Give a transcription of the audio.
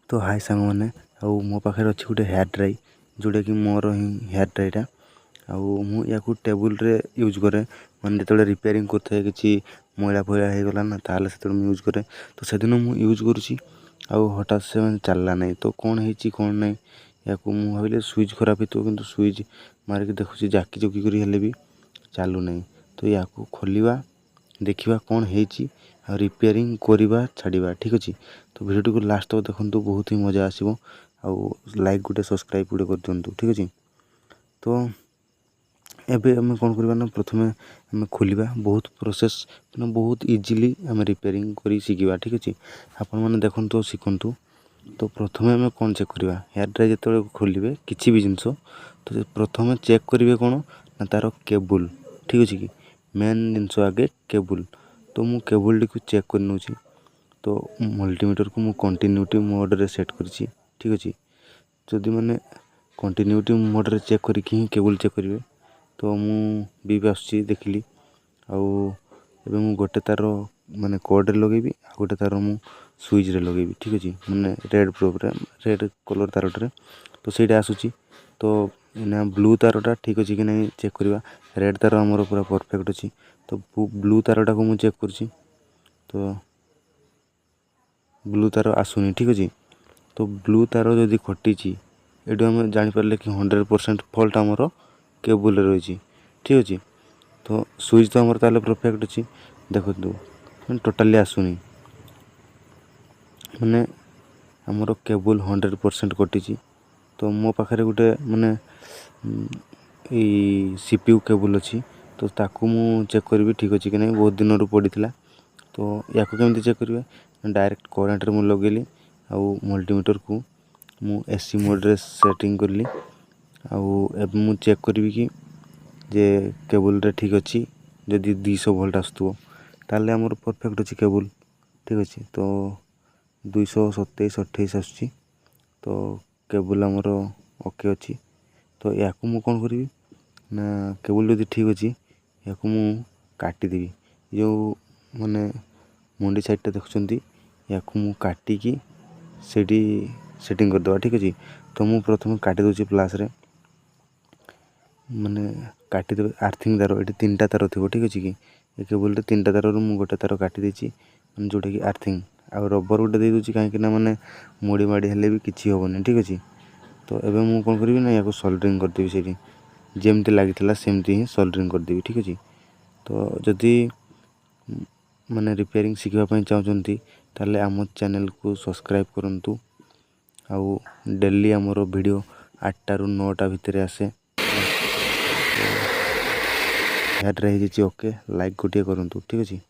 तो हाय सांग मैंने आउ मो पाखे अच्छी गोटे हेयर ड्राई जोटा कि मोर ही हेयर ड्राईटा या टेबुल रे यूज करे मैंने जो रिपेयरिंग करते कि मैला फैला होगला ना ताल से यूज करे तो से दिन मुझे यूज करुँची हठात से मैंने चलला नहीं तो कौन है कौन ना या भाविले स्विच खराब हो कि स्विच मारिक देखुची जाकी जुकी कर भी चलू ना तो या खोलिया देखा कौन है रिपेयरिंग करवा छाड़ा ठीक अच्छे तो वीडियो को लास्ट तक देखो बहुत ही मजा आसो लाइक गोटे सब्सक्राइब गोटे कर दिंतु ठीक अच्छे तो एबे आम कौन करवा ना प्रथम आम खोलिया बहुत प्रोसेस मैंने बहुत इजिली आम रिपेयरिंग कर शिखा ठीक अच्छे आपण मैंने देखु शिखु तो प्रथम आम कौन चेक करवा हेयर ड्राई जो खोलिए किसी भी जिनस तो प्रथम चेक करेंगे कौन ना तार केबुल ठीक अच्छे कि मेन जिनस आगे केबुल तो मु केबुल टी चेक कर नौची तो मल्टीमीटर को मु कंटिन्यूटी मोड रे सेट करिछि ठीक अच्छे जदि मैंने कंटिन्यूटी मोड रे चेक करके ही केबुल चेक करेंगे तो मु बीप आसुची देखिली मु गोटे तार माने कोड रे लगेबी गोटे तार मु स्विच रे लगेबी ठीक अच्छे मैंने रेड प्रोग्राम रेड कलर तारटे तो सहीटा आसूची तो ना ब्लू तारटा ठीक अच्छे कि नहीं चेक करवा रेड तार आमर पूरा परफेक्ट अच्छी तो ब्लू तारटा को मुझे चेक करुँची तो ब्लू तार आसुनी ठीक अच्छे तो ब्लू तार जदि कटी ये आम जापर कि 100% फॉल्ट आमर केबुल रही ठीक अच्छे तो स्विच तो आमर ताले परफेक्ट अच्छी देखो टोटाली आसुनी माने आमर केबुल 100% कटी तो मो पाखे गोटे माने सीपीयू केबुल अच्छी तो ताकू मु चेक करी ठीक अच्छे कि नहीं बहुत दिन रू पड़ी तो या केमती चेक करेंगे डायरेक्ट करेन्ट रे मु लगेली मल्टीमीटर को मु एसी मोड रे सेटिंग करली मु चेक करी कि जे केबुल रे ठीक अच्छी जदि 200 वोल्ट आसुव ताले आमर परफेक्ट अच्छी केबुल ठीक अच्छे तो 227-28 आसुची तो केबुल आमर ओके अच्छी तो या मु कौन करी ना केबुल जदि ठीक अच्छी या मु काटिदेवी जो माने मुंडी साइडटा देखुं या मु काटिकी सेठी सेटिंग करदे ठीक अच्छे तो मु प्रथम काटी दूसरी प्लास रे माने काटिदेवे आर्थिंग तार ये 3टा तार थी ठीक अच्छे कि ये केबुल 3टा तार मुझे गोटे तार काटी देती जोटा कि आर्थिंग आ रबर गोटे दे दूसरी कहीं मैंने मोड़ी माड़ी हेले भी किसी हेनी ठीक अच्छे तो एबे मु कौन करी ना या सोल्डरिंग करदेवी से जमती लगी सेमती ही सोल्डरिंग करदेवी ठीक अच्छे तो जदि माने रिपेयरिंग शिखापी चाहते ताले आम चैनल को सब्सक्राइब करंतु आउ डेली आमर वीडियो 8टा ରୁ 9टा भितर आसे हेयर ड्राई ओके लाइक गोटे करंतु ठीक अच्छे।